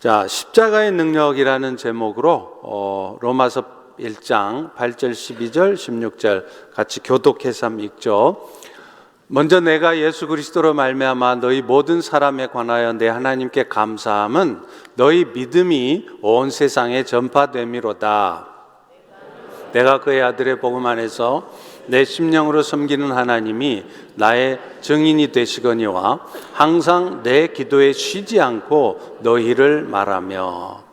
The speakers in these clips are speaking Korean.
자, 십자가의 능력이라는 제목으로 로마서 1장 8절, 12절, 16절 같이 교독해서 한번 읽죠. 먼저 내가 예수 그리스도로 말미암아 너희 모든 사람에 관하여 내 하나님께 감사함은 너희 믿음이 온 세상에 전파됨이로다. 내가 그의 아들의 복음 안에서 내 심령으로 섬기는 하나님이 나의 증인이 되시거니와 항상 내 기도에 쉬지 않고 너희를 말하며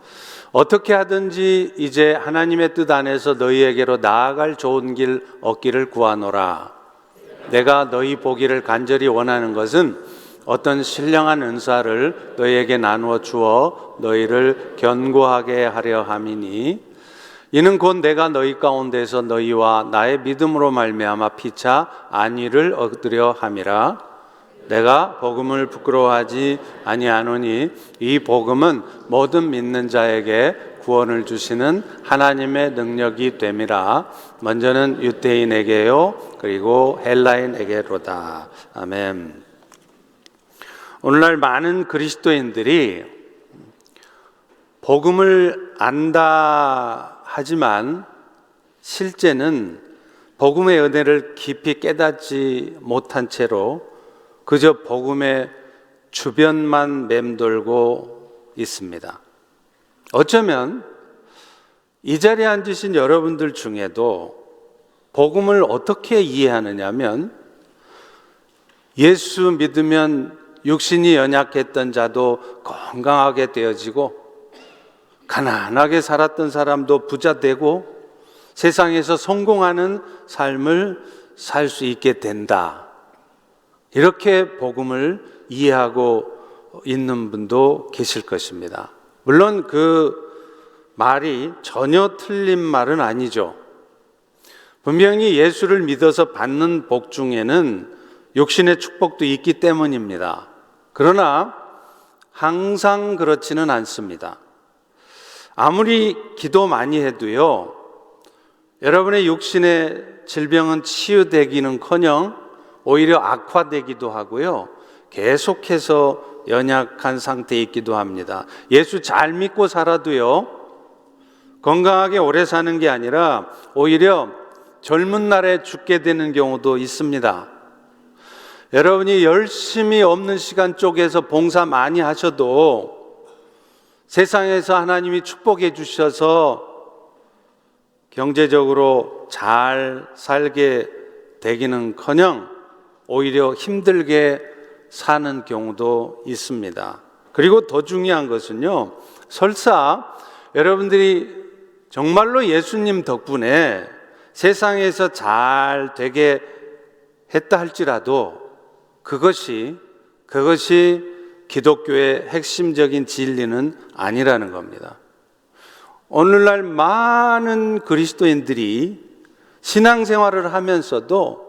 어떻게 하든지 이제 하나님의 뜻 안에서 너희에게로 나아갈 좋은 길 얻기를 구하노라. 내가 너희 보기를 간절히 원하는 것은 어떤 신령한 은사를 너희에게 나누어 주어 너희를 견고하게 하려 함이니 이는 곧 내가 너희 가운데서 너희와 나의 믿음으로 말미암아 피차 안위를 얻으려 함이라. 내가 복음을 부끄러워하지 아니하노니 이 복음은 모든 믿는 자에게 구원을 주시는 하나님의 능력이 됨이라. 먼저는 유대인에게요 그리고 헬라인에게로다. 아멘. 오늘날 많은 그리스도인들이 복음을 안다 하지만 실제는 복음의 은혜를 깊이 깨닫지 못한 채로 그저 복음의 주변만 맴돌고 있습니다. 어쩌면 이 자리에 앉으신 여러분들 중에도 복음을 어떻게 이해하느냐면 예수 믿으면 육신이 연약했던 자도 건강하게 되어지고 가난하게 살았던 사람도 부자 되고 세상에서 성공하는 삶을 살 수 있게 된다. 이렇게 복음을 이해하고 있는 분도 계실 것입니다. 물론 그 말이 전혀 틀린 말은 아니죠. 분명히 예수를 믿어서 받는 복 중에는 육신의 축복도 있기 때문입니다. 그러나 항상 그렇지는 않습니다. 아무리 기도 많이 해도요, 여러분의 육신의 질병은 치유되기는커녕 오히려 악화되기도 하고요, 계속해서 연약한 상태에 있기도 합니다. 예수 잘 믿고 살아도요, 건강하게 오래 사는 게 아니라 오히려 젊은 날에 죽게 되는 경우도 있습니다. 여러분이 열심히 없는 시간 쪽에서 봉사 많이 하셔도 세상에서 하나님이 축복해 주셔서 경제적으로 잘 살게 되기는커녕 오히려 힘들게 사는 경우도 있습니다. 그리고 더 중요한 것은요, 설사 여러분들이 정말로 예수님 덕분에 세상에서 잘 되게 했다 할지라도 그것이 기독교의 핵심적인 진리는 아니라는 겁니다. 오늘날 많은 그리스도인들이 신앙생활을 하면서도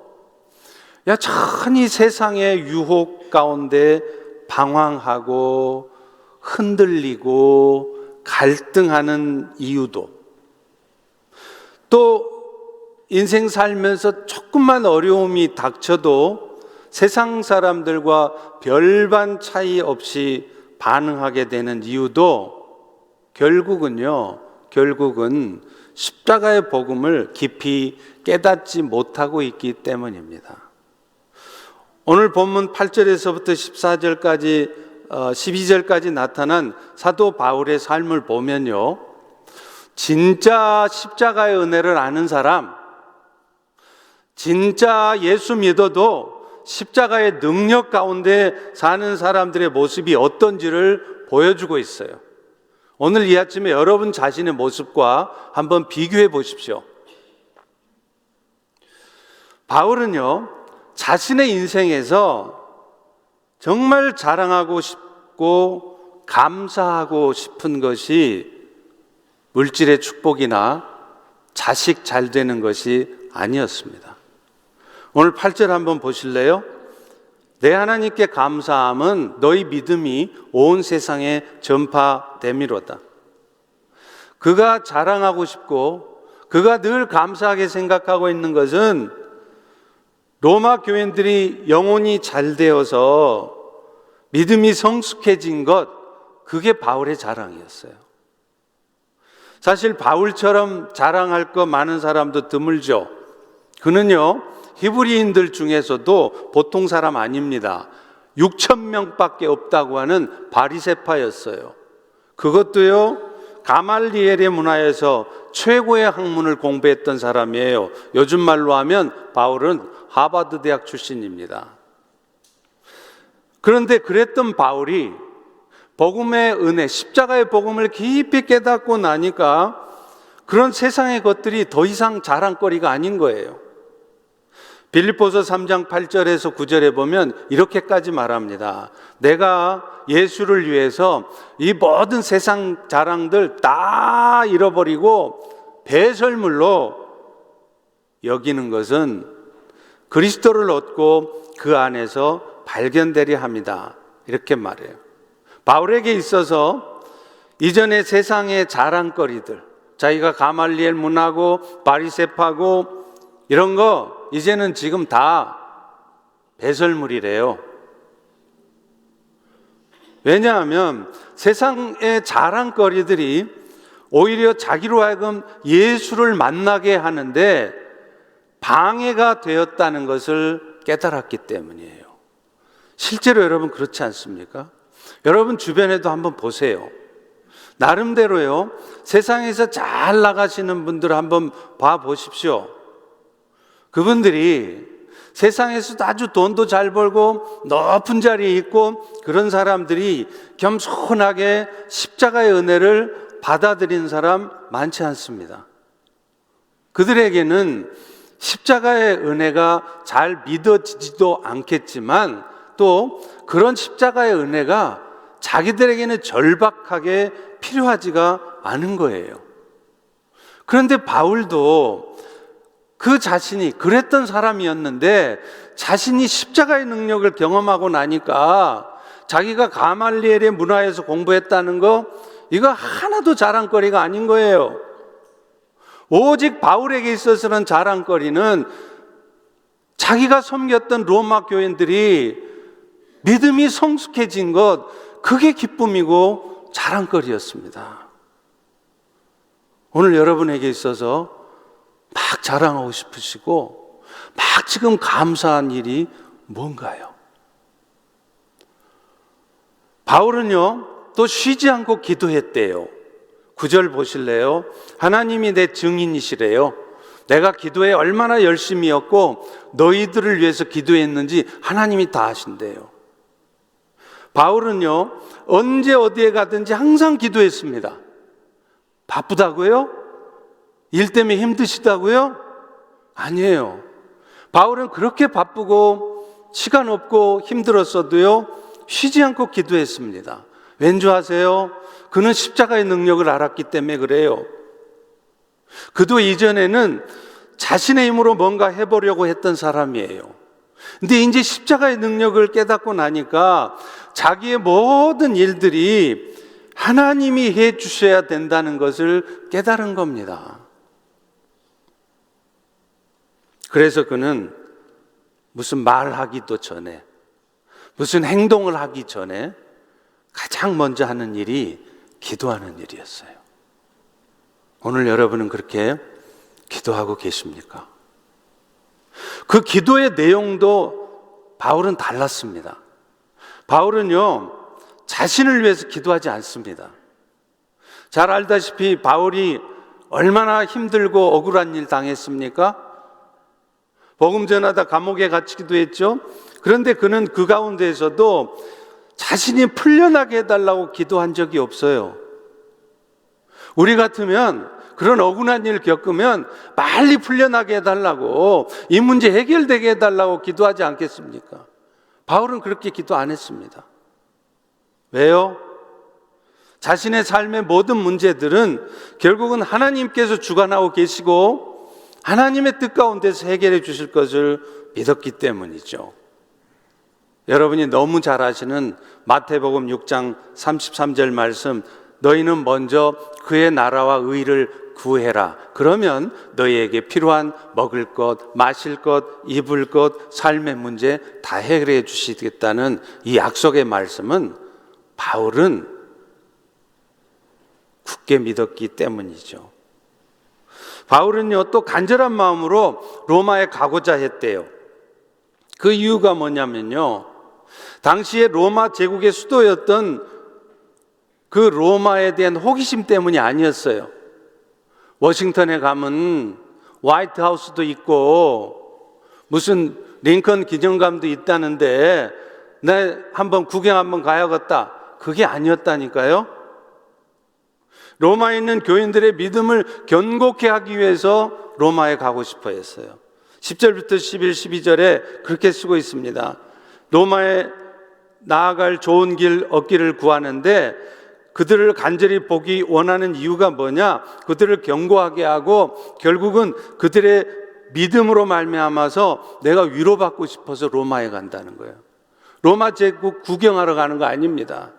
여전히 세상의 유혹 가운데 방황하고 흔들리고 갈등하는 이유도, 또 인생 살면서 조금만 어려움이 닥쳐도 세상 사람들과 별반 차이 없이 반응하게 되는 이유도 결국은 십자가의 복음을 깊이 깨닫지 못하고 있기 때문입니다. 오늘 본문 8절에서부터 14절까지 12절까지 나타난 사도 바울의 삶을 보면요, 진짜 십자가의 은혜를 아는 사람, 진짜 예수 믿어도 십자가의 능력 가운데 사는 사람들의 모습이 어떤지를 보여주고 있어요. 오늘 이 아침에 여러분 자신의 모습과 한번 비교해 보십시오. 바울은요, 자신의 인생에서 정말 자랑하고 싶고 감사하고 싶은 것이 물질의 축복이나 자식 잘 되는 것이 아니었습니다. 오늘 8절 한번 보실래요? 내 하나님께 감사함은 너희 믿음이 온 세상에 전파됨이로다. 그가 자랑하고 싶고 그가 늘 감사하게 생각하고 있는 것은 로마 교인들이 영혼이 잘 되어서 믿음이 성숙해진 것, 그게 바울의 자랑이었어요. 사실 바울처럼 자랑할 거 많은 사람도 드물죠. 그는요, 히브리인들 중에서도 보통 사람 아닙니다. 6천 명밖에 없다고 하는 바리새파였어요. 그것도요, 가말리엘의 문화에서 최고의 학문을 공부했던 사람이에요. 요즘 말로 하면 바울은 하버드 대학 출신입니다. 그런데 그랬던 바울이 복음의 은혜, 십자가의 복음을 깊이 깨닫고 나니까 그런 세상의 것들이 더 이상 자랑거리가 아닌 거예요. 빌립보서 3장 8절에서 9절에 보면 이렇게까지 말합니다. 내가 예수를 위해서 이 모든 세상 자랑들 다 잃어버리고 배설물로 여기는 것은 그리스도를 얻고 그 안에서 발견되려 합니다. 이렇게 말해요. 바울에게 있어서 이전의 세상의 자랑거리들, 자기가 가말리엘 문하고 바리새파고 이런 거 이제는 지금 다 배설물이래요. 왜냐하면 세상의 자랑거리들이 오히려 자기로 하여금 예수를 만나게 하는데 방해가 되었다는 것을 깨달았기 때문이에요. 실제로 여러분 그렇지 않습니까? 여러분 주변에도 한번 보세요. 나름대로요, 세상에서 잘 나가시는 분들 한번 봐 보십시오. 그분들이 세상에서도 아주 돈도 잘 벌고 높은 자리에 있고 그런 사람들이 겸손하게 십자가의 은혜를 받아들인 사람 많지 않습니다. 그들에게는 십자가의 은혜가 잘 믿어지지도 않겠지만 또 그런 십자가의 은혜가 자기들에게는 절박하게 필요하지가 않은 거예요. 그런데 바울도 그 자신이 그랬던 사람이었는데 자신이 십자가의 능력을 경험하고 나니까 자기가 가말리엘의 문화에서 공부했다는 거 이거 하나도 자랑거리가 아닌 거예요. 오직 바울에게 있어서는 자랑거리는 자기가 섬겼던 로마 교인들이 믿음이 성숙해진 것, 그게 기쁨이고 자랑거리였습니다. 오늘 여러분에게 있어서 막 자랑하고 싶으시고 막 지금 감사한 일이 뭔가요? 바울은요, 또 쉬지 않고 기도했대요. 9절 보실래요? 하나님이 내 증인이시래요. 내가 기도에 얼마나 열심히 했고 너희들을 위해서 기도했는지 하나님이 다 아신대요. 바울은요, 언제 어디에 가든지 항상 기도했습니다. 바쁘다고요? 일 때문에 힘드시다고요? 아니에요. 바울은 그렇게 바쁘고 시간 없고 힘들었어도요, 쉬지 않고 기도했습니다. 왠 줄 아세요? 그는 십자가의 능력을 알았기 때문에 그래요. 그도 이전에는 자신의 힘으로 뭔가 해보려고 했던 사람이에요. 근데 이제 십자가의 능력을 깨닫고 나니까 자기의 모든 일들이 하나님이 해 주셔야 된다는 것을 깨달은 겁니다. 그래서 그는 무슨 말하기도 전에, 무슨 행동을 하기 전에 가장 먼저 하는 일이 기도하는 일이었어요. 오늘 여러분은 그렇게 기도하고 계십니까? 그 기도의 내용도 바울은 달랐습니다. 바울은요, 자신을 위해서 기도하지 않습니다. 잘 알다시피 바울이 얼마나 힘들고 억울한 일 당했습니까? 복음 전하다 감옥에 갇히기도 했죠. 그런데 그는 그 가운데에서도 자신이 풀려나게 해달라고 기도한 적이 없어요. 우리 같으면 그런 억울한 일 겪으면 빨리 풀려나게 해달라고, 이 문제 해결되게 해달라고 기도하지 않겠습니까? 바울은 그렇게 기도 안 했습니다. 왜요? 자신의 삶의 모든 문제들은 결국은 하나님께서 주관하고 계시고 하나님의 뜻 가운데서 해결해 주실 것을 믿었기 때문이죠. 여러분이 너무 잘 아시는 마태복음 6장 33절 말씀, 너희는 먼저 그의 나라와 의를 구해라. 그러면 너희에게 필요한 먹을 것, 마실 것, 입을 것, 삶의 문제 다 해결해 주시겠다는 이 약속의 말씀은 바울은 굳게 믿었기 때문이죠. 바울은요, 또 간절한 마음으로 로마에 가고자 했대요. 그 이유가 뭐냐면요, 당시에 로마 제국의 수도였던 그 로마에 대한 호기심 때문이 아니었어요. 워싱턴에 가면 화이트하우스도 있고 무슨 링컨 기념관도 있다는데 나 한번 구경 한번 가야겠다, 그게 아니었다니까요. 로마에 있는 교인들의 믿음을 견고케 하기 위해서 로마에 가고 싶어 했어요. 10절부터 11, 12절에 그렇게 쓰고 있습니다. 로마에 나아갈 좋은 길 얻기를 구하는데 그들을 간절히 보기 원하는 이유가 뭐냐? 그들을 견고하게 하고 결국은 그들의 믿음으로 말미암아서 내가 위로받고 싶어서 로마에 간다는 거예요. 로마 제국 구경하러 가는 거 아닙니다.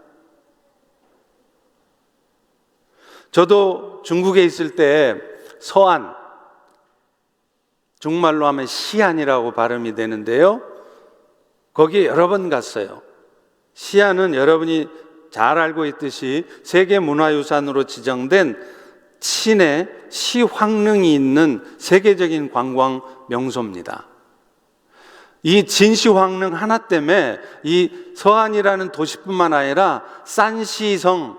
저도 중국에 있을 때 서안, 중국말로 하면 시안이라고 발음이 되는데요, 거기에 여러 번 갔어요. 시안은 여러분이 잘 알고 있듯이 세계문화유산으로 지정된 친의 시황릉이 있는 세계적인 관광 명소입니다. 이 진시황릉 하나 때문에 이 서안이라는 도시뿐만 아니라 산시성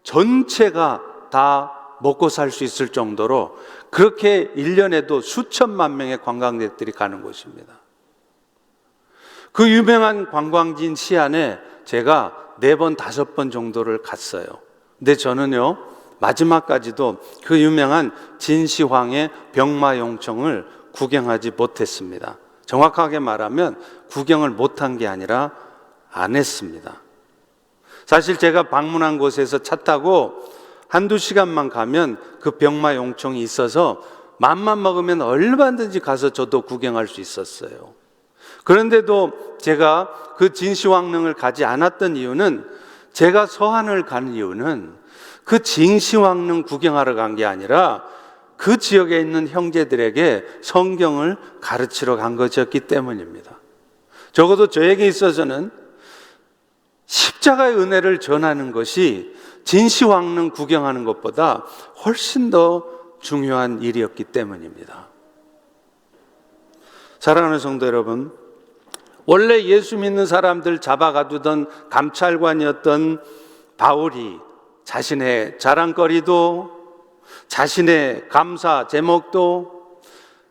전체가 다 먹고 살 수 있을 정도로 그렇게 1년에도 수천만 명의 관광객들이 가는 곳입니다. 그 유명한 관광지인 시안에 제가 4번, 5번 정도를 갔어요. 근데 저는요, 마지막까지도 그 유명한 진시황의 병마용청을 구경하지 못했습니다. 정확하게 말하면 구경을 못한 게 아니라 안 했습니다. 사실 제가 방문한 곳에서 차 타고 한두 시간만 가면 그 병마용청이 있어서 맘만 먹으면 얼마든지 가서 저도 구경할 수 있었어요. 그런데도 제가 그 진시황릉을 가지 않았던 이유는, 제가 서안을 간 이유는 그 진시황릉 구경하러 간 게 아니라 그 지역에 있는 형제들에게 성경을 가르치러 간 것이었기 때문입니다. 적어도 저에게 있어서는 십자가의 은혜를 전하는 것이 진시황릉 구경하는 것보다 훨씬 더 중요한 일이었기 때문입니다. 사랑하는 성도 여러분, 원래 예수 믿는 사람들 잡아가두던 감찰관이었던 바울이 자신의 자랑거리도, 자신의 감사 제목도,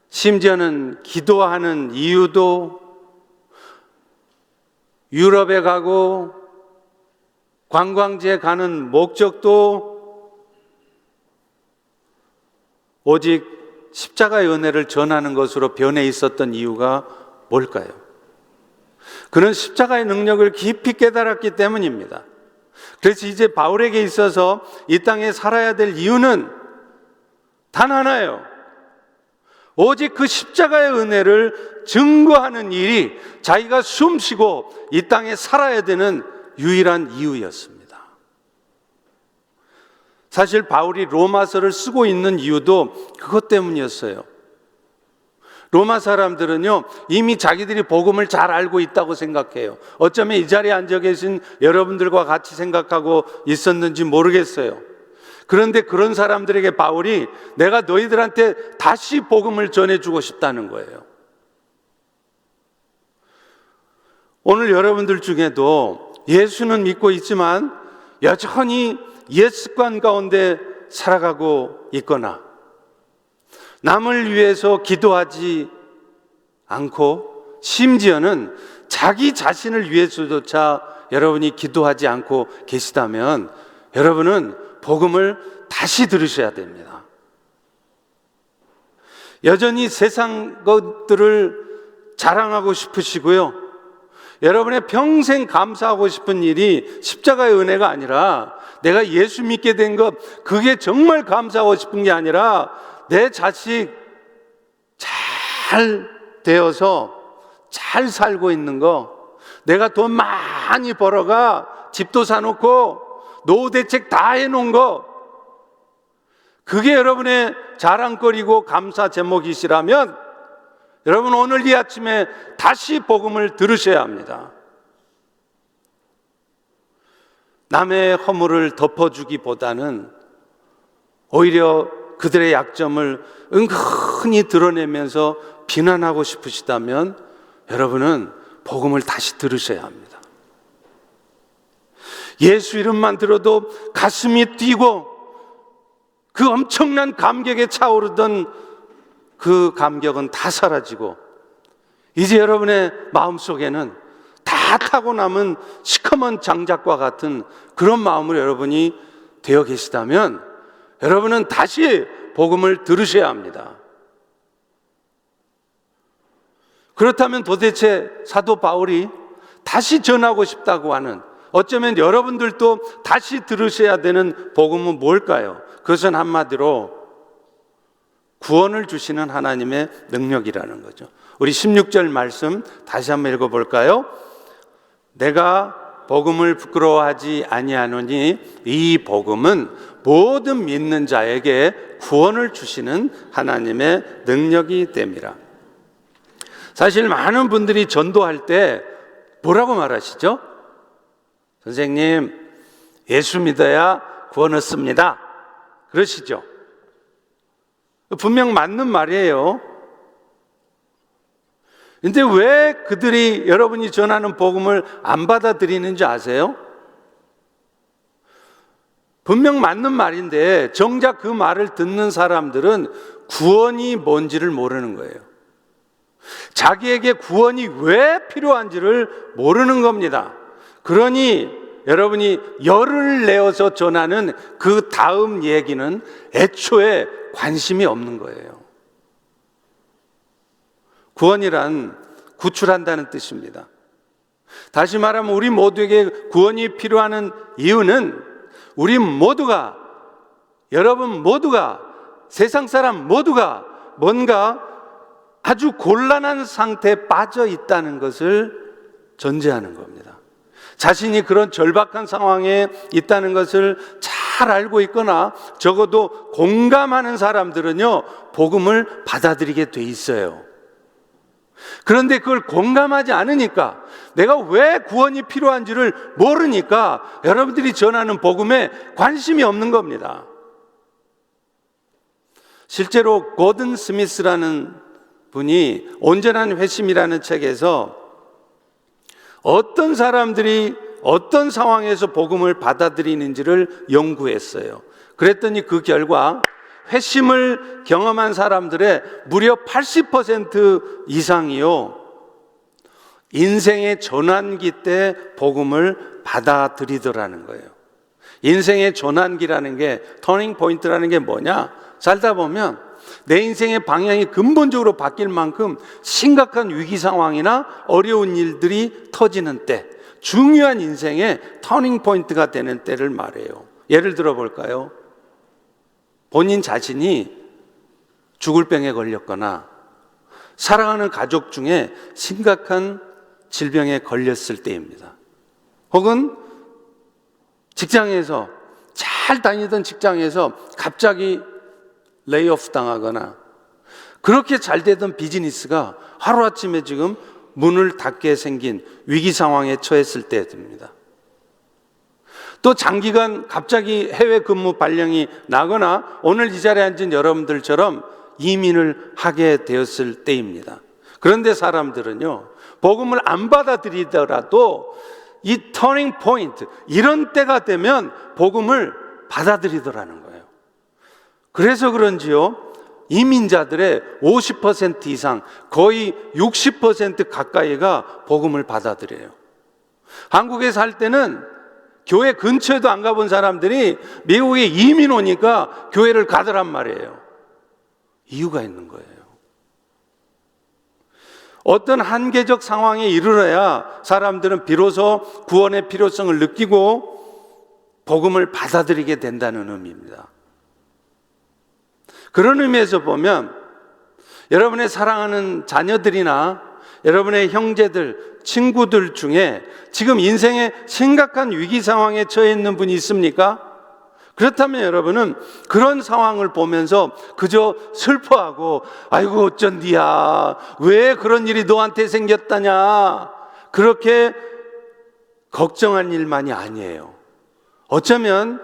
심지어는 기도하는 이유도, 유럽에 가고 관광지에 가는 목적도 오직 십자가의 은혜를 전하는 것으로 변해 있었던 이유가 뭘까요? 그는 십자가의 능력을 깊이 깨달았기 때문입니다. 그래서 이제 바울에게 있어서 이 땅에 살아야 될 이유는 단 하나예요. 오직 그 십자가의 은혜를 증거하는 일이 자기가 숨쉬고 이 땅에 살아야 되는 유일한 이유였습니다. 사실 바울이 로마서를 쓰고 있는 이유도 그것 때문이었어요. 로마 사람들은요, 이미 자기들이 복음을 잘 알고 있다고 생각해요. 어쩌면 이 자리에 앉아 계신 여러분들과 같이 생각하고 있었는지 모르겠어요. 그런데 그런 사람들에게 바울이 내가 너희들한테 다시 복음을 전해주고 싶다는 거예요. 오늘 여러분들 중에도 예수는 믿고 있지만 여전히 옛 습관 가운데 살아가고 있거나 남을 위해서 기도하지 않고 심지어는 자기 자신을 위해서조차 여러분이 기도하지 않고 계시다면 여러분은 복음을 다시 들으셔야 됩니다. 여전히 세상 것들을 자랑하고 싶으시고요, 여러분의 평생 감사하고 싶은 일이 십자가의 은혜가 아니라 내가 예수 믿게 된 것, 그게 정말 감사하고 싶은 게 아니라 내 자식 잘 되어서 잘 살고 있는 거, 내가 돈 많이 벌어가 집도 사놓고 노후 대책 다 해놓은 거, 그게 여러분의 자랑거리고 감사 제목이시라면 여러분 오늘 이 아침에 다시 복음을 들으셔야 합니다. 남의 허물을 덮어주기보다는 오히려 그들의 약점을 은근히 드러내면서 비난하고 싶으시다면 여러분은 복음을 다시 들으셔야 합니다. 예수 이름만 들어도 가슴이 뛰고 그 엄청난 감격에 차오르던 그 감격은 다 사라지고 이제 여러분의 마음속에는 다 타고 남은 시커먼 장작과 같은 그런 마음으로 여러분이 되어 계시다면 여러분은 다시 복음을 들으셔야 합니다. 그렇다면 도대체 사도 바울이 다시 전하고 싶다고 하는, 어쩌면 여러분들도 다시 들으셔야 되는 복음은 뭘까요? 그것은 한마디로 구원을 주시는 하나님의 능력이라는 거죠. 우리 16절 말씀 다시 한번 읽어볼까요? 내가 복음을 부끄러워하지 아니하노니 이 복음은 모든 믿는 자에게 구원을 주시는 하나님의 능력이 됨이라. 사실 많은 분들이 전도할 때 뭐라고 말하시죠? 선생님, 예수 믿어야 구원 얻습니다. 그러시죠? 분명 맞는 말이에요. 근데 왜 그들이 여러분이 전하는 복음을 안 받아들이는지 아세요? 분명 맞는 말인데 정작 그 말을 듣는 사람들은 구원이 뭔지를 모르는 거예요. 자기에게 구원이 왜 필요한지를 모르는 겁니다. 그러니 여러분이 열을 내어서 전하는 그 다음 얘기는 애초에 관심이 없는 거예요. 구원이란 구출한다는 뜻입니다. 다시 말하면 우리 모두에게 구원이 필요한 이유는 우리 모두가, 여러분 모두가, 세상 사람 모두가 뭔가 아주 곤란한 상태에 빠져 있다는 것을 전제하는 겁니다. 자신이 그런 절박한 상황에 있다는 것을 잘 알고 있거나 적어도 공감하는 사람들은요, 복음을 받아들이게 돼 있어요. 그런데 그걸 공감하지 않으니까, 내가 왜 구원이 필요한지를 모르니까 여러분들이 전하는 복음에 관심이 없는 겁니다. 실제로 고든 스미스라는 분이 온전한 회심이라는 책에서 어떤 사람들이 어떤 상황에서 복음을 받아들이는지를 연구했어요. 그랬더니 그 결과 회심을 경험한 사람들의 무려 80% 이상이요, 인생의 전환기 때 복음을 받아들이더라는 거예요. 인생의 전환기라는 게, 터닝 포인트라는 게 뭐냐? 살다 보면 내 인생의 방향이 근본적으로 바뀔 만큼 심각한 위기 상황이나 어려운 일들이 터지는 때, 중요한 인생의 터닝 포인트가 되는 때를 말해요. 예를 들어 볼까요? 본인 자신이 죽을 병에 걸렸거나 사랑하는 가족 중에 심각한 질병에 걸렸을 때입니다. 혹은 직장에서, 잘 다니던 직장에서 갑자기 레이오프 당하거나, 그렇게 잘 되던 비즈니스가 하루아침에 지금 문을 닫게 생긴 위기 상황에 처했을 때입니다. 또 장기간 갑자기 해외 근무 발령이 나거나 오늘 이 자리에 앉은 여러분들처럼 이민을 하게 되었을 때입니다. 그런데 사람들은요, 복음을 안 받아들이더라도 이 터닝 포인트, 이런 때가 되면 복음을 받아들이더라는 거예요. 그래서 그런지요, 이민자들의 50% 이상, 거의 60% 가까이가 복음을 받아들여요. 한국에 살 때는 교회 근처에도 안 가본 사람들이 미국에 이민 오니까 교회를 가더란 말이에요. 이유가 있는 거예요. 어떤 한계적 상황에 이르러야 사람들은 비로소 구원의 필요성을 느끼고 복음을 받아들이게 된다는 의미입니다. 그런 의미에서 보면 여러분의 사랑하는 자녀들이나 여러분의 형제들, 친구들 중에 지금 인생의 심각한 위기 상황에 처해 있는 분이 있습니까? 그렇다면 여러분은 그런 상황을 보면서 그저 슬퍼하고, 아이고 어쩐디야, 왜 그런 일이 너한테 생겼다냐, 그렇게 걱정한 일만이 아니에요. 어쩌면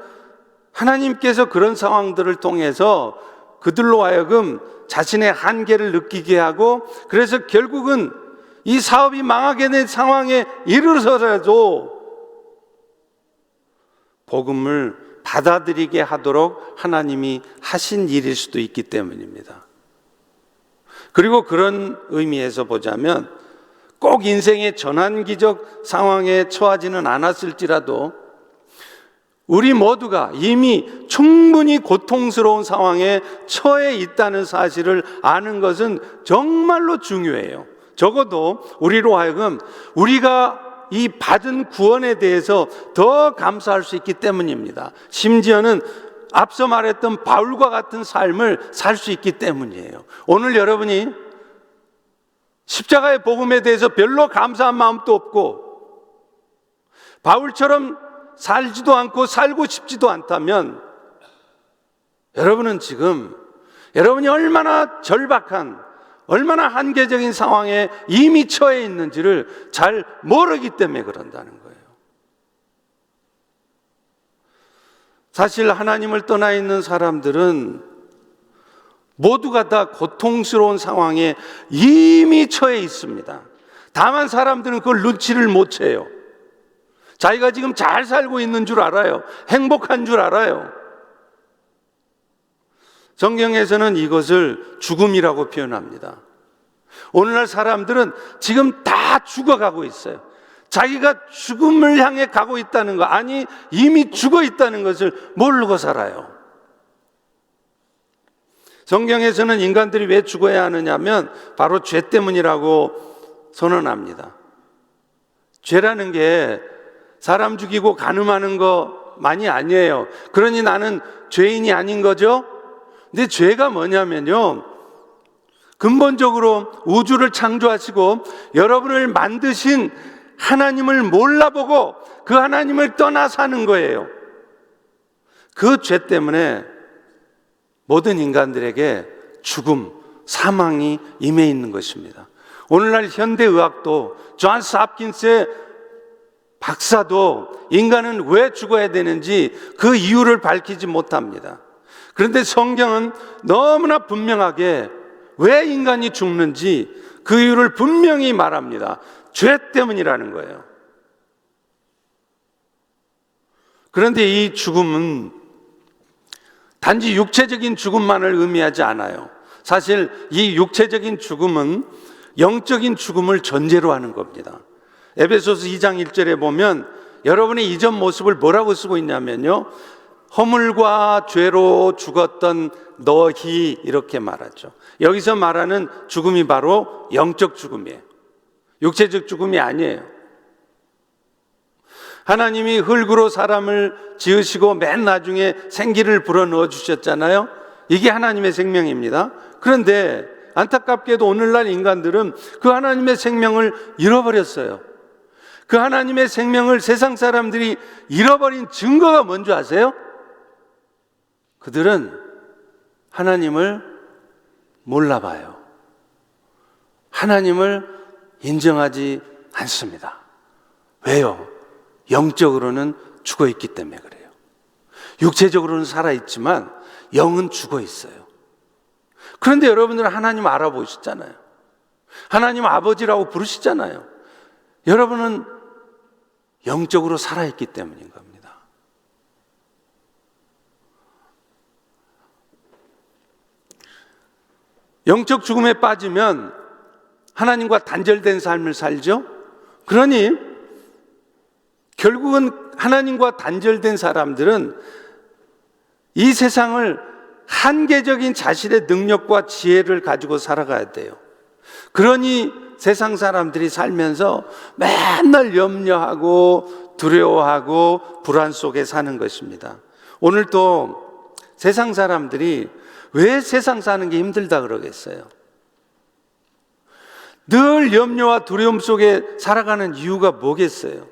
하나님께서 그런 상황들을 통해서 그들로 하여금 자신의 한계를 느끼게 하고, 그래서 결국은 이 사업이 망하게 된 상황에 이르러서라도 복음을 받아들이게 하도록 하나님이 하신 일일 수도 있기 때문입니다. 그리고 그런 의미에서 보자면 꼭 인생의 전환기적 상황에 처하지는 않았을지라도 우리 모두가 이미 충분히 고통스러운 상황에 처해 있다는 사실을 아는 것은 정말로 중요해요. 적어도 우리로 하여금 우리가 이 받은 구원에 대해서 더 감사할 수 있기 때문입니다. 심지어는 앞서 말했던 바울과 같은 삶을 살 수 있기 때문이에요. 오늘 여러분이 십자가의 복음에 대해서 별로 감사한 마음도 없고 바울처럼 살지도 않고 살고 싶지도 않다면 여러분은 지금 여러분이 얼마나 절박한, 얼마나 한계적인 상황에 이미 처해 있는지를 잘 모르기 때문에 그런다는 거예요. 사실 하나님을 떠나 있는 사람들은 모두가 다 고통스러운 상황에 이미 처해 있습니다. 다만 사람들은 그걸 눈치를 못 채요. 자기가 지금 잘 살고 있는 줄 알아요. 행복한 줄 알아요. 성경에서는 이것을 죽음이라고 표현합니다. 오늘날 사람들은 지금 다 죽어가고 있어요. 자기가 죽음을 향해 가고 있다는 거, 아니 이미 죽어 있다는 것을 모르고 살아요. 성경에서는 인간들이 왜 죽어야 하느냐면 바로 죄 때문이라고 선언합니다. 죄라는 게 사람 죽이고 간음하는 것만이 아니에요. 그러니 나는 죄인이 아닌 거죠. 근데 죄가 뭐냐면요, 근본적으로 우주를 창조하시고 여러분을 만드신 하나님을 몰라보고 그 하나님을 떠나 사는 거예요. 그 죄 때문에 모든 인간들에게 죽음, 사망이 임해 있는 것입니다. 오늘날 현대의학도 존스 홉킨스의 박사도 인간은 왜 죽어야 되는지 그 이유를 밝히지 못합니다. 그런데 성경은 너무나 분명하게 왜 인간이 죽는지 그 이유를 분명히 말합니다. 죄 때문이라는 거예요. 그런데 이 죽음은 단지 육체적인 죽음만을 의미하지 않아요. 사실 이 육체적인 죽음은 영적인 죽음을 전제로 하는 겁니다. 에베소서 2장 1절에 보면 여러분의 이전 모습을 뭐라고 쓰고 있냐면요, 허물과 죄로 죽었던 너희, 이렇게 말하죠. 여기서 말하는 죽음이 바로 영적 죽음이에요. 육체적 죽음이 아니에요. 하나님이 흙으로 사람을 지으시고 맨 나중에 생기를 불어넣어 주셨잖아요. 이게 하나님의 생명입니다. 그런데 안타깝게도 오늘날 인간들은 그 하나님의 생명을 잃어버렸어요. 그 하나님의 생명을 세상 사람들이 잃어버린 증거가 뭔지 아세요? 그들은 하나님을 몰라봐요. 하나님을 인정하지 않습니다. 왜요? 영적으로는 죽어 있기 때문에 그래요. 육체적으로는 살아있지만 영은 죽어 있어요. 그런데 여러분들은 하나님 알아보시잖아요. 하나님 아버지라고 부르시잖아요. 여러분은 영적으로 살아있기 때문인 겁니다. 영적 죽음에 빠지면 하나님과 단절된 삶을 살죠. 그러니 결국은 하나님과 단절된 사람들은 이 세상을 한계적인 자신의 능력과 지혜를 가지고 살아가야 돼요. 그러니 세상 사람들이 살면서 맨날 염려하고 두려워하고 불안 속에 사는 것입니다. 오늘 또 세상 사람들이 왜 세상 사는 게 힘들다 그러겠어요? 늘 염려와 두려움 속에 살아가는 이유가 뭐겠어요?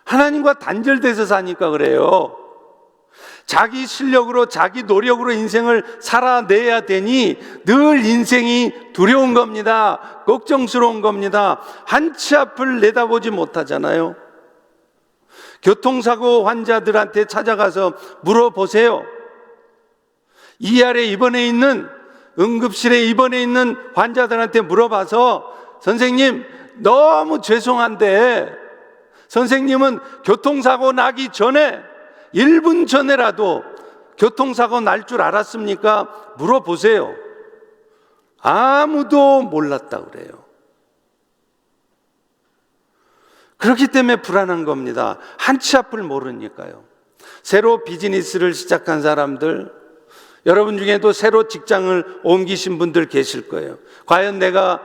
하나님과 단절돼서 사니까 그래요. 자기 실력으로, 자기 노력으로 인생을 살아내야 되니 늘 인생이 두려운 겁니다. 걱정스러운 겁니다. 한치 앞을 내다보지 못하잖아요. 교통사고 환자들한테 찾아가서 물어보세요. ER에 입원해 있는, 응급실에 입원해 있는 환자들한테 물어봐서 선생님 너무 죄송한데 선생님은 교통사고 나기 전에 1분 전에라도 교통사고 날 줄 알았습니까? 물어보세요. 아무도 몰랐다고 그래요. 그렇기 때문에 불안한 겁니다. 한치 앞을 모르니까요. 새로 비즈니스를 시작한 사람들, 여러분 중에도 새로 직장을 옮기신 분들 계실 거예요. 과연 내가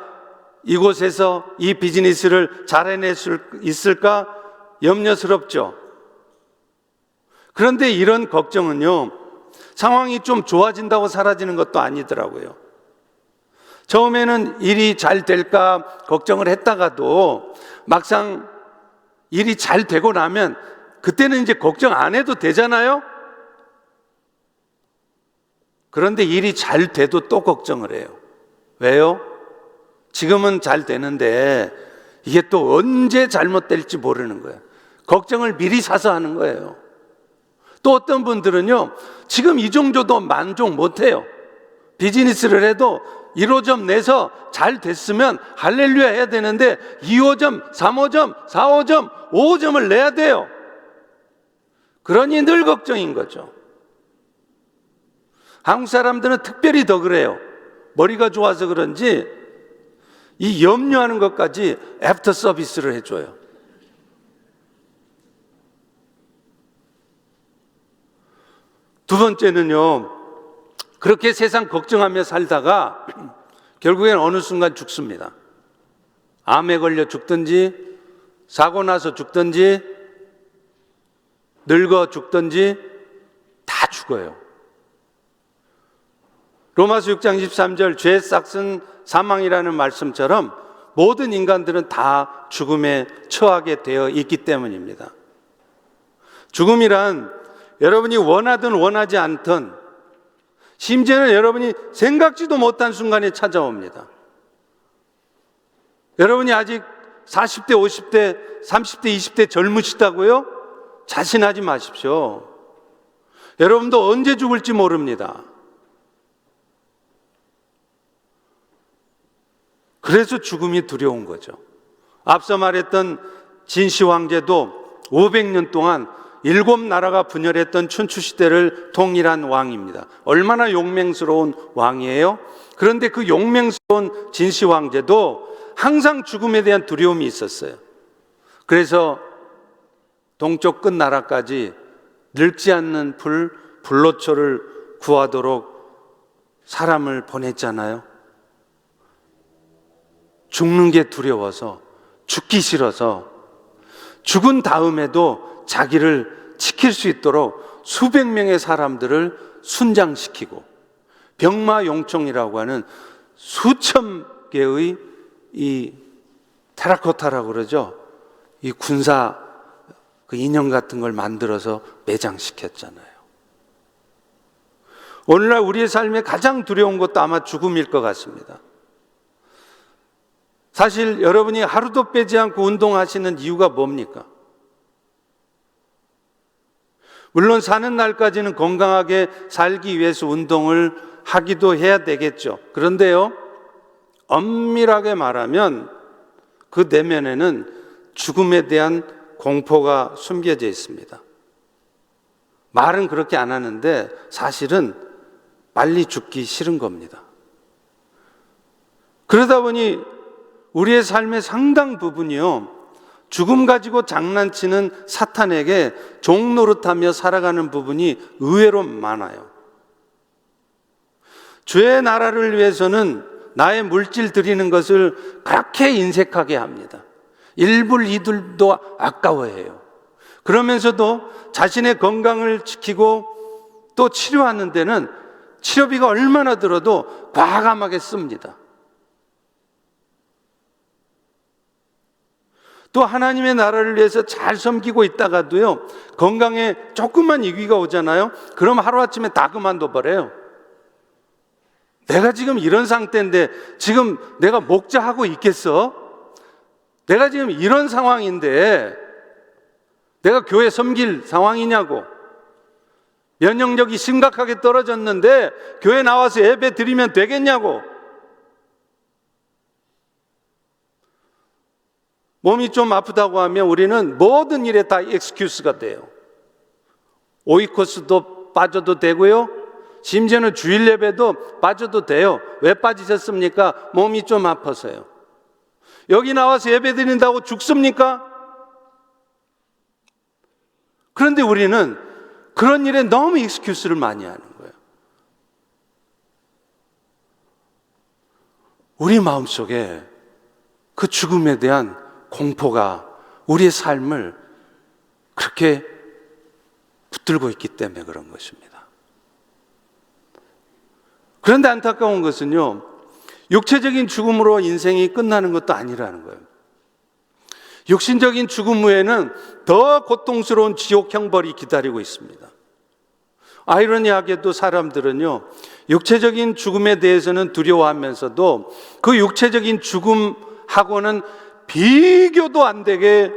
이곳에서 이 비즈니스를 잘 해낼 수 있을까? 염려스럽죠. 그런데 이런 걱정은요, 상황이 좀 좋아진다고 사라지는 것도 아니더라고요. 처음에는 일이 잘 될까 걱정을 했다가도 막상 일이 잘 되고 나면 그때는 이제 걱정 안 해도 되잖아요? 그런데 일이 잘 돼도 또 걱정을 해요. 왜요? 지금은 잘 되는데 이게 또 언제 잘못될지 모르는 거예요. 걱정을 미리 사서 하는 거예요. 또 어떤 분들은요, 지금 이 정도도 만족 못 해요. 비즈니스를 해도 1호점 내서 잘 됐으면 할렐루야 해야 되는데 2호점, 3호점, 4호점, 5호점을 내야 돼요. 그러니 늘 걱정인 거죠. 한국 사람들은 특별히 더 그래요. 머리가 좋아서 그런지 이 염려하는 것까지 애프터 서비스를 해줘요. 두 번째는요, 그렇게 세상 걱정하며 살다가 결국엔 어느 순간 죽습니다. 암에 걸려 죽든지, 사고 나서 죽든지, 늙어 죽든지 다 죽어요. 로마서 6장 23절 죄의 싹은 사망이라는 말씀처럼 모든 인간들은 다 죽음에 처하게 되어 있기 때문입니다. 죽음이란 여러분이 원하든 원하지 않든, 심지어는 여러분이 생각지도 못한 순간에 찾아옵니다. 여러분이 아직 40대, 50대, 30대, 20대 젊으시다고요? 자신하지 마십시오. 여러분도 언제 죽을지 모릅니다. 그래서 죽음이 두려운 거죠. 앞서 말했던 진시 황제도 500년 동안 7나라가 분열했던 춘추시대를 통일한 왕입니다. 얼마나 용맹스러운 왕이에요? 그런데 그 용맹스러운 진시 황제도 항상 죽음에 대한 두려움이 있었어요. 그래서 동쪽 끝 나라까지 늙지 않는 불로초를 구하도록 사람을 보냈잖아요. 죽는 게 두려워서, 죽기 싫어서, 죽은 다음에도 자기를 지킬 수 있도록 수백 명의 사람들을 순장시키고, 병마용총이라고 하는 수천 개의 이 테라코타라고 그러죠. 이 군사 그 인형 같은 걸 만들어서 매장시켰잖아요. 오늘날 우리의 삶에 가장 두려운 것도 아마 죽음일 것 같습니다. 사실 여러분이 하루도 빼지 않고 운동하시는 이유가 뭡니까? 물론 사는 날까지는 건강하게 살기 위해서 운동을 하기도 해야 되겠죠. 그런데요, 엄밀하게 말하면 그 내면에는 죽음에 대한 공포가 숨겨져 있습니다. 말은 그렇게 안 하는데 사실은 빨리 죽기 싫은 겁니다. 그러다 보니 우리의 삶의 상당 부분이요, 죽음 가지고 장난치는 사탄에게 종노릇하며 살아가는 부분이 의외로 많아요. 주의 나라를 위해서는 나의 물질 드리는 것을 그렇게 인색하게 합니다. 1불 2불도 아까워해요. 그러면서도 자신의 건강을 지키고 또 치료하는 데는 치료비가 얼마나 들어도 과감하게 씁니다. 또 하나님의 나라를 위해서 잘 섬기고 있다가도요, 건강에 조금만 위기가 오잖아요. 그럼 하루아침에 다 그만둬 버려요. 내가 지금 이런 상태인데 지금 내가 목자하고 있겠어? 내가 지금 이런 상황인데 내가 교회 섬길 상황이냐고. 면역력이 심각하게 떨어졌는데 교회 나와서 예배 드리면 되겠냐고. 몸이 좀 아프다고 하면 우리는 모든 일에 다 엑스큐스가 돼요. 오이코스도 빠져도 되고요, 심지어는 주일 예배도 빠져도 돼요. 왜 빠지셨습니까? 몸이 좀 아파서요. 여기 나와서 예배 드린다고 죽습니까? 그런데 우리는 그런 일에 너무 익스큐스를 많이 하는 거예요. 우리 마음속에 그 죽음에 대한 공포가 우리의 삶을 그렇게 붙들고 있기 때문에 그런 것입니다. 그런데 안타까운 것은요, 육체적인 죽음으로 인생이 끝나는 것도 아니라는 거예요. 육신적인 죽음 후에는 더 고통스러운 지옥 형벌이 기다리고 있습니다. 아이러니하게도 사람들은요, 육체적인 죽음에 대해서는 두려워하면서도 그 육체적인 죽음하고는 비교도 안 되게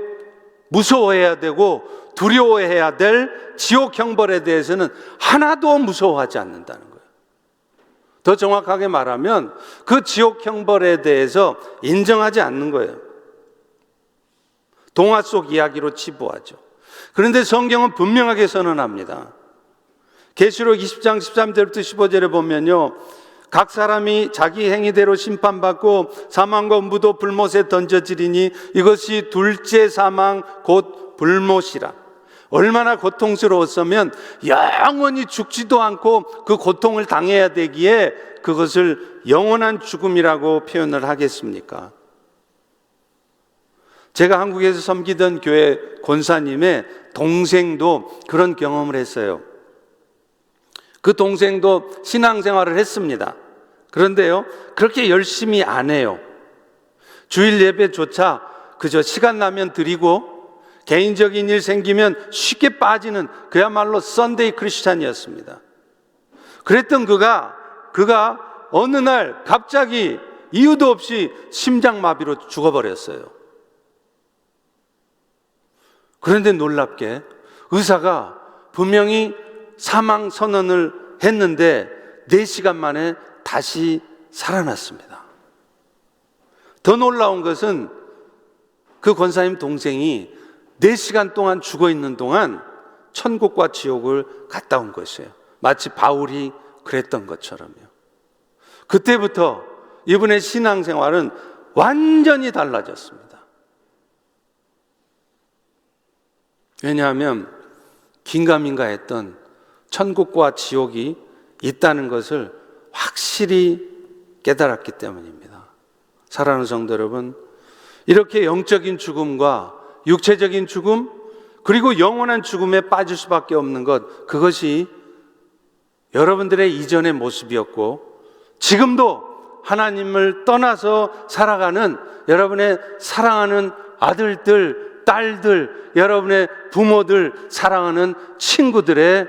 무서워해야 되고 두려워해야 될 지옥 형벌에 대해서는 하나도 무서워하지 않는다는 거예요. 더 정확하게 말하면 그 지옥 형벌에 대해서 인정하지 않는 거예요. 동화 속 이야기로 치부하죠. 그런데 성경은 분명하게 선언합니다. 계시록 20장 13절부터 15절에 보면요, 각 사람이 자기 행위대로 심판받고 사망과 무도 불못에 던져지리니 이것이 둘째 사망 곧 불못이라. 얼마나 고통스러웠으면 영원히 죽지도 않고 그 고통을 당해야 되기에 그것을 영원한 죽음이라고 표현을 하겠습니까? 제가 한국에서 섬기던 교회 권사님의 동생도 그런 경험을 했어요. 그 동생도 신앙생활을 했습니다. 그런데요, 그렇게 열심히 안 해요. 주일 예배조차 그저 시간 나면 드리고 개인적인 일 생기면 쉽게 빠지는 그야말로 썬데이 크리스찬이었습니다. 그랬던 그가 어느 날 갑자기 이유도 없이 심장마비로 죽어버렸어요. 그런데 놀랍게 의사가 분명히 사망 선언을 했는데 4시간 만에 다시 살아났습니다. 더 놀라운 것은 그 권사님 동생이 4시간 동안 죽어 있는 동안 천국과 지옥을 갔다 온 것이에요. 마치 바울이 그랬던 것처럼요. 그때부터 이분의 신앙생활은 완전히 달라졌습니다. 왜냐하면 긴가민가 했던 천국과 지옥이 있다는 것을 확실히 깨달았기 때문입니다. 사랑하는 성도 여러분, 이렇게 영적인 죽음과 육체적인 죽음, 그리고 영원한 죽음에 빠질 수밖에 없는 것, 그것이 여러분들의 이전의 모습이었고 지금도 하나님을 떠나서 살아가는 여러분의 사랑하는 아들들, 딸들, 여러분의 부모들, 사랑하는 친구들의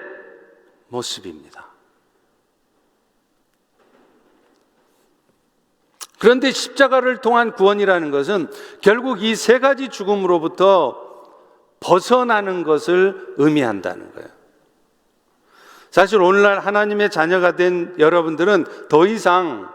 모습입니다. 그런데 십자가를 통한 구원이라는 것은 결국 이 3가지 죽음으로부터 벗어나는 것을 의미한다는 거예요. 사실 오늘날 하나님의 자녀가 된 여러분들은 더 이상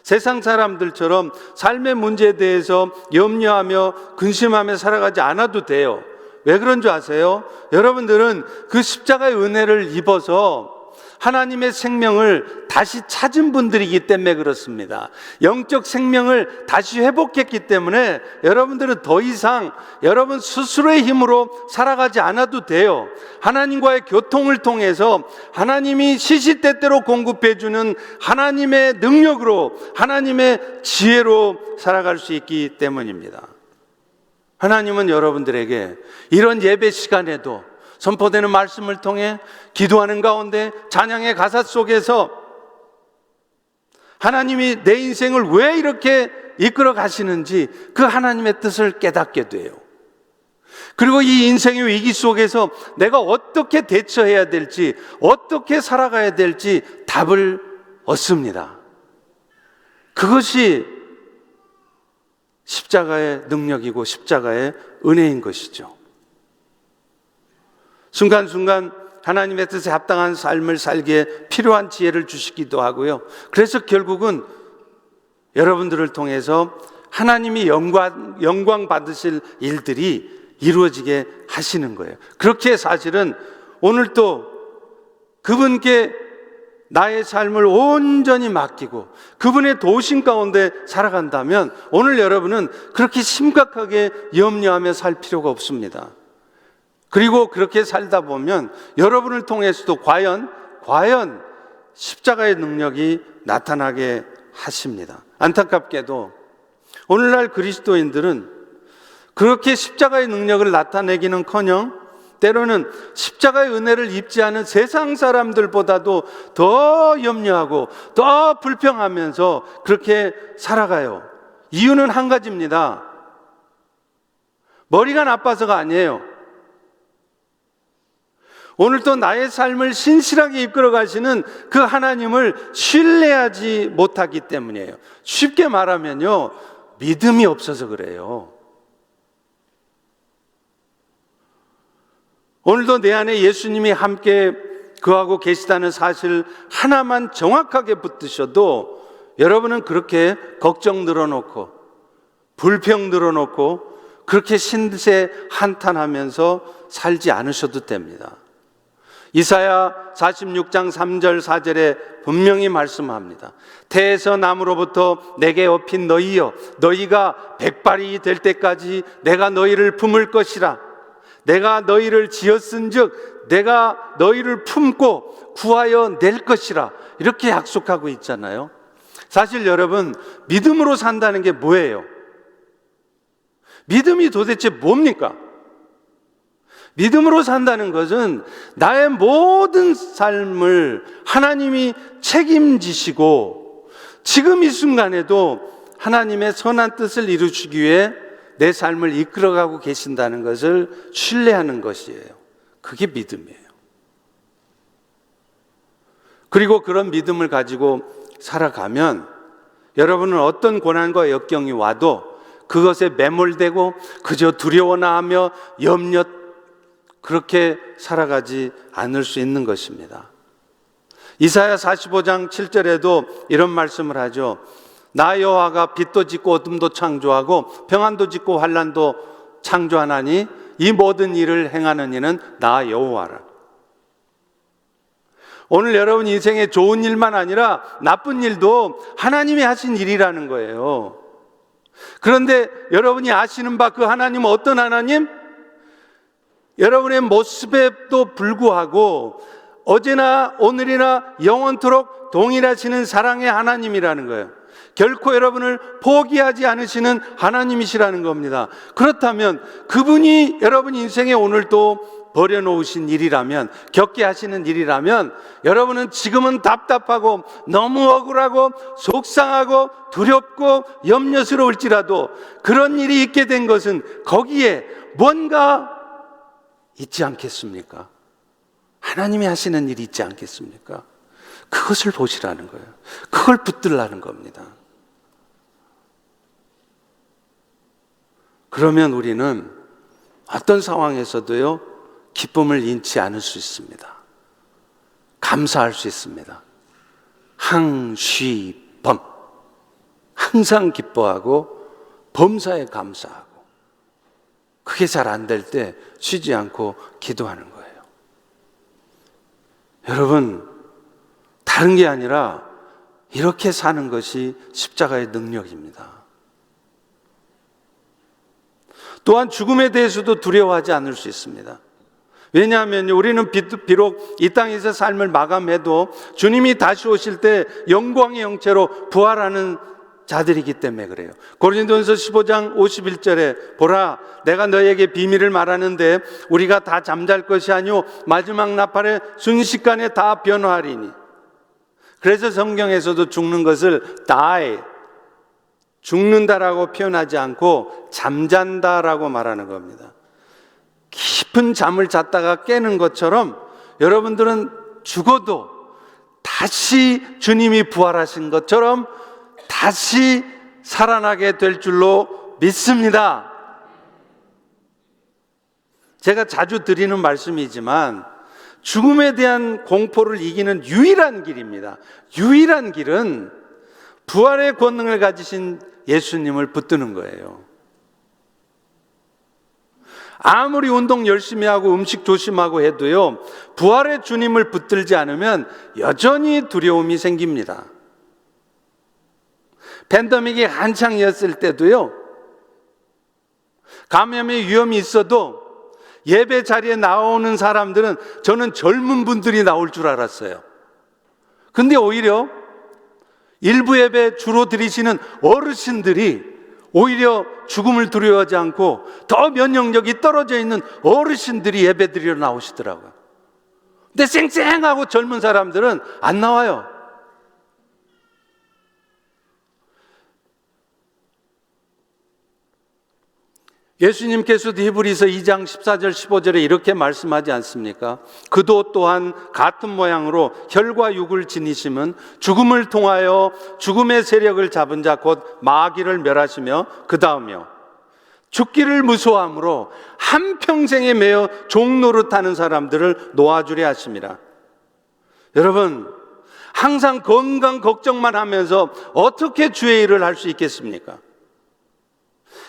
세상 사람들처럼 삶의 문제에 대해서 염려하며 근심하며 살아가지 않아도 돼요. 왜 그런 줄 아세요? 여러분들은 그 십자가의 은혜를 입어서 하나님의 생명을 다시 찾은 분들이기 때문에 그렇습니다. 영적 생명을 다시 회복했기 때문에 여러분들은 더 이상 여러분 스스로의 힘으로 살아가지 않아도 돼요. 하나님과의 교통을 통해서 하나님이 시시때때로 공급해주는 하나님의 능력으로, 하나님의 지혜로 살아갈 수 있기 때문입니다. 하나님은 여러분들에게 이런 예배 시간에도 선포되는 말씀을 통해 기도하는 가운데 찬양의 가사 속에서 하나님이 내 인생을 왜 이렇게 이끌어 가시는지 그 하나님의 뜻을 깨닫게 돼요. 그리고 이 인생의 위기 속에서 내가 어떻게 대처해야 될지, 어떻게 살아가야 될지 답을 얻습니다. 그것이 십자가의 능력이고 십자가의 은혜인 것이죠. 순간순간 하나님의 뜻에 합당한 삶을 살기에 필요한 지혜를 주시기도 하고요. 그래서 결국은 여러분들을 통해서 하나님이 영광 받으실 일들이 이루어지게 하시는 거예요. 그렇게 사실은 오늘도 그분께 나의 삶을 온전히 맡기고 그분의 도우심 가운데 살아간다면 오늘 여러분은 그렇게 심각하게 염려하며 살 필요가 없습니다. 그리고 그렇게 살다 보면 여러분을 통해서도 과연 십자가의 능력이 나타나게 하십니다. 안타깝게도 오늘날 그리스도인들은 그렇게 십자가의 능력을 나타내기는커녕 때로는 십자가의 은혜를 입지 않은 세상 사람들보다도 더 염려하고 더 불평하면서 그렇게 살아가요. 이유는 한 가지입니다. 머리가 나빠서가 아니에요. 오늘도 나의 삶을 신실하게 이끌어 가시는 그 하나님을 신뢰하지 못하기 때문이에요. 쉽게 말하면요, 믿음이 없어서 그래요. 오늘도 내 안에 예수님이 함께 거하고 계시다는 사실 하나만 정확하게 붙드셔도 여러분은 그렇게 걱정 늘어놓고 불평 늘어놓고 그렇게 신세 한탄하면서 살지 않으셔도 됩니다. 이사야 46장 3절 4절에 분명히 말씀합니다. 태에서 남으로부터 내게 업힌 너희여, 너희가 백발이 될 때까지 내가 너희를 품을 것이라. 내가 너희를 지었은즉 내가 너희를 품고 구하여 낼 것이라. 이렇게 약속하고 있잖아요. 사실 여러분, 믿음으로 산다는 게 뭐예요? 믿음이 도대체 뭡니까? 믿음으로 산다는 것은 나의 모든 삶을 하나님이 책임지시고 지금 이 순간에도 하나님의 선한 뜻을 이루시기 위해 내 삶을 이끌어가고 계신다는 것을 신뢰하는 것이에요. 그게 믿음이에요. 그리고 그런 믿음을 가지고 살아가면 여러분은 어떤 고난과 역경이 와도 그것에 매몰되고 그저 두려워나 하며 염려 그렇게 살아가지 않을 수 있는 것입니다. 이사야 45장 7절에도 이런 말씀을 하죠. 나 여호와가 빛도 짓고 어둠도 창조하고 평안도 짓고 환난도 창조하나니 이 모든 일을 행하는 이는 나 여호와라. 오늘 여러분 인생에 좋은 일만 아니라 나쁜 일도 하나님이 하신 일이라는 거예요. 그런데 여러분이 아시는 바 그 하나님은 어떤 하나님? 여러분의 모습에도 불구하고 어제나 오늘이나 영원토록 동일하시는 사랑의 하나님이라는 거예요. 결코 여러분을 포기하지 않으시는 하나님이시라는 겁니다. 그렇다면 그분이 여러분 인생에 오늘도 버려놓으신 일이라면, 겪게 하시는 일이라면 여러분은 지금은 답답하고 너무 억울하고 속상하고 두렵고 염려스러울지라도 그런 일이 있게 된 것은 거기에 뭔가 있지 않겠습니까? 하나님이 하시는 일이 있지 않겠습니까? 그것을 보시라는 거예요. 그걸 붙들라는 겁니다. 그러면 우리는 어떤 상황에서도요, 기쁨을 잃지 않을 수 있습니다. 감사할 수 있습니다. 항쉬범, 항상 기뻐하고 범사에 감사하고, 그게 잘 안 될 때 쉬지 않고 기도하는 거예요. 여러분, 다른 게 아니라 이렇게 사는 것이 십자가의 능력입니다. 또한 죽음에 대해서도 두려워하지 않을 수 있습니다. 왜냐하면 우리는 비록 이 땅에서 삶을 마감해도 주님이 다시 오실 때 영광의 형체로 부활하는 자들이기 때문에 그래요. 고린도전서 15장 51절에 보라, 내가 너에게 비밀을 말하는데 우리가 다 잠잘 것이 아니오 마지막 나팔에 순식간에 다 변화하리니. 그래서 성경에서도 죽는 것을 die, 죽는다라고 표현하지 않고 잠잔다라고 말하는 겁니다. 깊은 잠을 잤다가 깨는 것처럼 여러분들은 죽어도 다시 주님이 부활하신 것처럼 다시 살아나게 될 줄로 믿습니다. 제가 자주 드리는 말씀이지만 죽음에 대한 공포를 이기는 유일한 길입니다. 유일한 길은 부활의 권능을 가지신 예수님을 붙드는 거예요. 아무리 운동 열심히 하고 음식 조심하고 해도요, 부활의 주님을 붙들지 않으면 여전히 두려움이 생깁니다. 팬데믹이 한창이었을 때도요, 감염의 위험이 있어도 예배 자리에 나오는 사람들은 저는 젊은 분들이 나올 줄 알았어요. 근데 오히려 일부 예배 주로 드리시는 어르신들이 오히려 죽음을 두려워하지 않고 더 면역력이 떨어져 있는 어르신들이 예배 드리러 나오시더라고요. 근데 쌩쌩하고 젊은 사람들은 안 나와요. 예수님께서도 히브리서 2장 14절 15절에 이렇게 말씀하지 않습니까? 그도 또한 같은 모양으로 혈과 육을 지니심은 죽음을 통하여 죽음의 세력을 잡은 자 곧 마귀를 멸하시며 그 다음이요 죽기를 무서워함으로 한평생에 매여 종노릇하는 사람들을 놓아주려 하심이라. 여러분, 항상 건강 걱정만 하면서 어떻게 주의 일을 할 수 있겠습니까?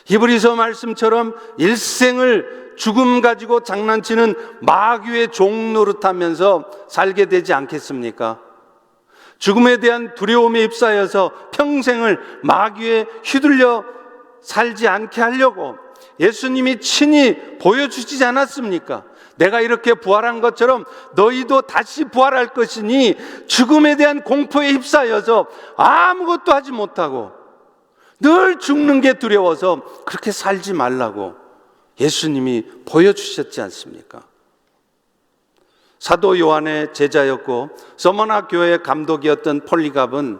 히브리서 말씀처럼 일생을 죽음 가지고 장난치는 마귀의 종 노릇하면서 살게 되지 않겠습니까? 죽음에 대한 두려움에 휩싸여서 평생을 마귀에 휘둘려 살지 않게 하려고 예수님이 친히 보여주시지 않았습니까? 내가 이렇게 부활한 것처럼 너희도 다시 부활할 것이니 죽음에 대한 공포에 휩싸여서 아무것도 하지 못하고 늘 죽는 게 두려워서 그렇게 살지 말라고 예수님이 보여주셨지 않습니까? 사도 요한의 제자였고 서머나 교회 감독이었던 폴리갑은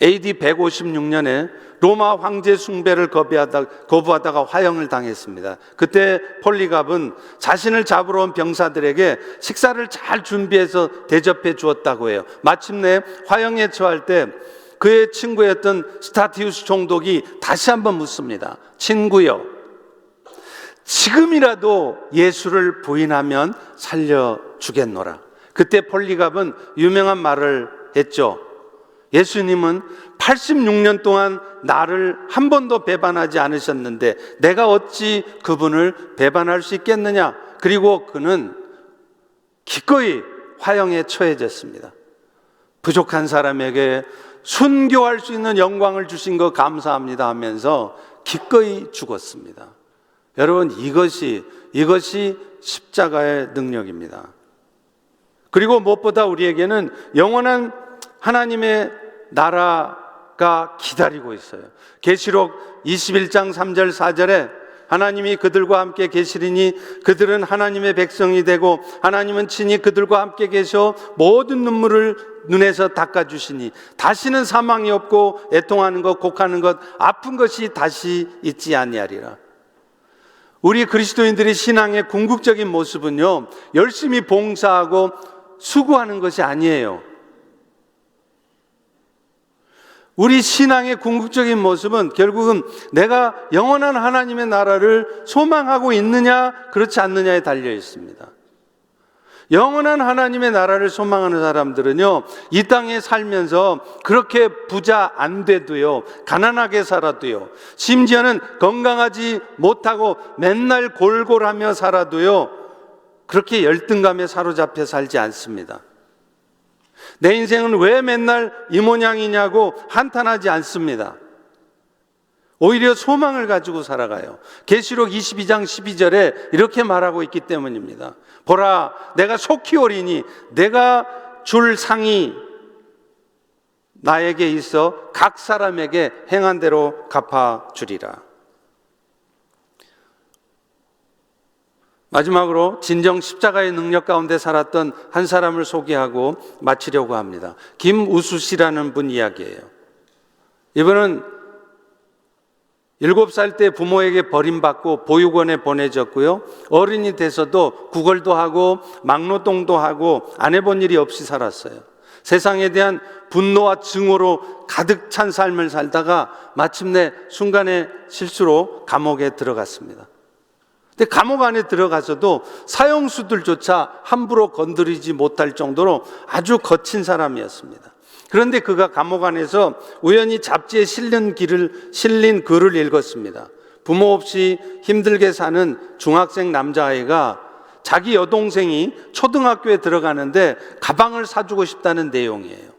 AD 156년에 로마 황제 숭배를 거부하다가 화형을 당했습니다. 그때 폴리갑은 자신을 잡으러 온 병사들에게 식사를 잘 준비해서 대접해 주었다고 해요. 마침내 화형에 처할 때 그의 친구였던 스타티우스 총독이 다시 한번 묻습니다. 친구여, 지금이라도 예수를 부인하면 살려주겠노라. 그때 폴리갑은 유명한 말을 했죠. 예수님은 86년 동안 나를 한 번도 배반하지 않으셨는데 내가 어찌 그분을 배반할 수 있겠느냐. 그리고 그는 기꺼이 화형에 처해졌습니다. 부족한 사람에게 순교할 수 있는 영광을 주신 거 감사합니다 하면서 기꺼이 죽었습니다. 여러분, 이것이 십자가의 능력입니다. 그리고 무엇보다 우리에게는 영원한 하나님의 나라가 기다리고 있어요. 계시록 21장 3절 4절에 하나님이 그들과 함께 계시리니 그들은 하나님의 백성이 되고 하나님은 친히 그들과 함께 계셔 모든 눈물을 눈에서 닦아주시니 다시는 사망이 없고 애통하는 것, 곡하는 것, 아픈 것이 다시 있지 아니하리라. 우리 그리스도인들의 신앙의 궁극적인 모습은요, 열심히 봉사하고 수고하는 것이 아니에요. 우리 신앙의 궁극적인 모습은 결국은 내가 영원한 하나님의 나라를 소망하고 있느냐 그렇지 않느냐에 달려 있습니다. 영원한 하나님의 나라를 소망하는 사람들은요, 이 땅에 살면서 그렇게 부자 안 돼도요, 가난하게 살아도요, 심지어는 건강하지 못하고 맨날 골골하며 살아도요, 그렇게 열등감에 사로잡혀 살지 않습니다. 내 인생은 왜 맨날 이 모양이냐고 한탄하지 않습니다. 오히려 소망을 가지고 살아가요. 계시록 22장 12절에 이렇게 말하고 있기 때문입니다. 보라, 내가 속히 오리니 내가 줄 상이 나에게 있어 각 사람에게 행한 대로 갚아주리라. 마지막으로 진정 십자가의 능력 가운데 살았던 한 사람을 소개하고 마치려고 합니다. 김우수 씨라는 분 이야기예요. 이분은 7살 때 부모에게 버림받고 보육원에 보내졌고요, 어른이 돼서도 구걸도 하고 막노동도 하고 안 해본 일이 없이 살았어요. 세상에 대한 분노와 증오로 가득 찬 삶을 살다가 마침내 순간의 실수로 감옥에 들어갔습니다. 근데 감옥 안에 들어가서도 사형수들조차 함부로 건드리지 못할 정도로 아주 거친 사람이었습니다. 그런데 그가 감옥 안에서 우연히 잡지에 실린 글을 읽었습니다. 부모 없이 힘들게 사는 중학생 남자아이가 자기 여동생이 초등학교에 들어가는데 가방을 사주고 싶다는 내용이에요.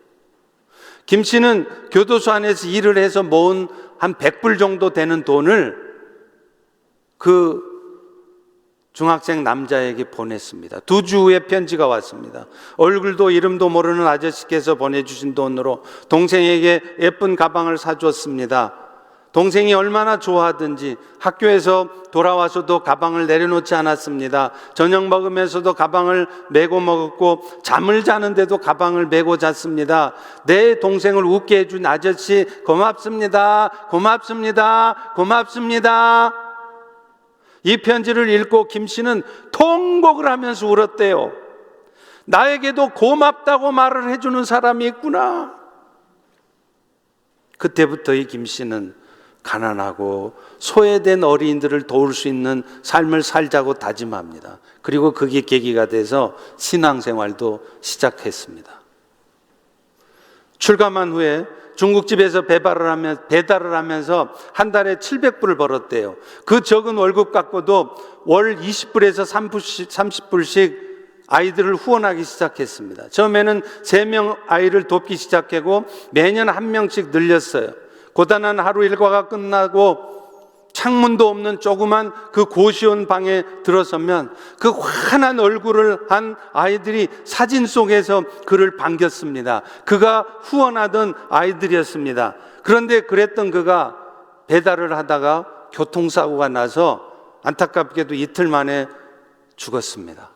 김 씨는 교도소 안에서 일을 해서 모은 한 100불 정도 되는 돈을 그 중학생 남자에게 보냈습니다. 2주 후에 편지가 왔습니다. 얼굴도 이름도 모르는 아저씨께서 보내주신 돈으로 동생에게 예쁜 가방을 사주었습니다. 동생이 얼마나 좋아하든지 학교에서 돌아와서도 가방을 내려놓지 않았습니다. 저녁 먹으면서도 가방을 메고 먹었고 잠을 자는데도 가방을 메고 잤습니다. 내 동생을 웃게 해준 아저씨 고맙습니다. 고맙습니다. 고맙습니다. 이 편지를 읽고 김 씨는 통곡을 하면서 울었대요. 나에게도 고맙다고 말을 해주는 사람이 있구나. 그때부터 이 김 씨는 가난하고 소외된 어린이들을 도울 수 있는 삶을 살자고 다짐합니다. 그리고 그게 계기가 돼서 신앙생활도 시작했습니다. 출감한 후에 중국집에서 배달을 하면서 한 달에 700불을 벌었대요. 그 적은 월급 갖고도 월 20불에서 30불씩 아이들을 후원하기 시작했습니다. 처음에는 3명 아이를 돕기 시작하고 매년 1명씩 늘렸어요. 고단한 하루 일과가 끝나고 창문도 없는 조그만 그 고시원 방에 들어서면 그 환한 얼굴을 한 아이들이 사진 속에서 그를 반겼습니다. 그가 후원하던 아이들이었습니다. 그런데 그랬던 그가 배달을 하다가 교통사고가 나서 안타깝게도 이틀 만에 죽었습니다.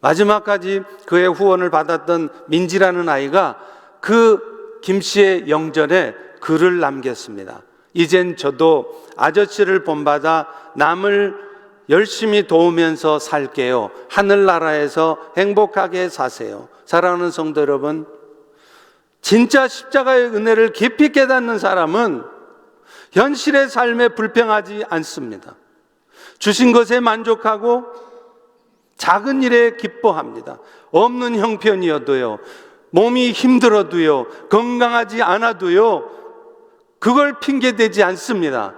마지막까지 그의 후원을 받았던 민지라는 아이가 그 김 씨의 영전에 글을 남겼습니다. 이젠 저도 아저씨를 본받아 남을 열심히 도우면서 살게요. 하늘나라에서 행복하게 사세요. 사랑하는 성도 여러분, 진짜 십자가의 은혜를 깊이 깨닫는 사람은 현실의 삶에 불평하지 않습니다. 주신 것에 만족하고 작은 일에 기뻐합니다. 없는 형편이어도요, 몸이 힘들어도요, 건강하지 않아도요, 그걸 핑계대지 않습니다.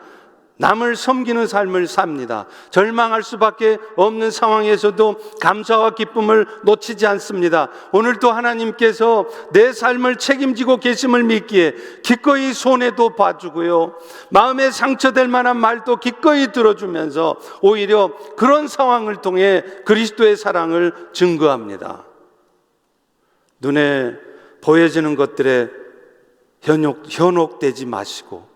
남을 섬기는 삶을 삽니다. 절망할 수밖에 없는 상황에서도 감사와 기쁨을 놓치지 않습니다. 오늘도 하나님께서 내 삶을 책임지고 계심을 믿기에 기꺼이 손해도 봐주고요, 마음에 상처될 만한 말도 기꺼이 들어주면서 오히려 그런 상황을 통해 그리스도의 사랑을 증거합니다. 눈에 보여지는 것들에 현혹되지 마시고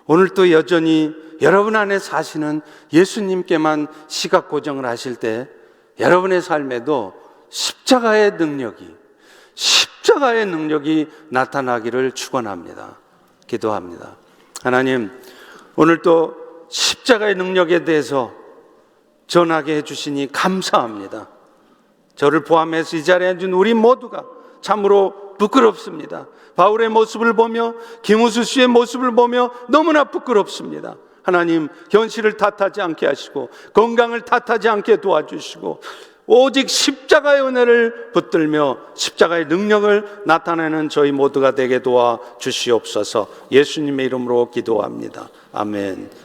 오늘 또 여전히 여러분 안에 사시는 예수님께만 시각 고정을 하실 때 여러분의 삶에도 십자가의 능력이 나타나기를 축원합니다. 기도합니다. 하나님, 오늘 또 십자가의 능력에 대해서 전하게 해주시니 감사합니다. 저를 포함해서 이 자리에 앉은 우리 모두가 참으로 부끄럽습니다. 바울의 모습을 보며 김우수 씨의 모습을 보며 너무나 부끄럽습니다. 하나님, 현실을 탓하지 않게 하시고 건강을 탓하지 않게 도와주시고 오직 십자가의 은혜를 붙들며 십자가의 능력을 나타내는 저희 모두가 되게 도와주시옵소서. 예수님의 이름으로 기도합니다. 아멘.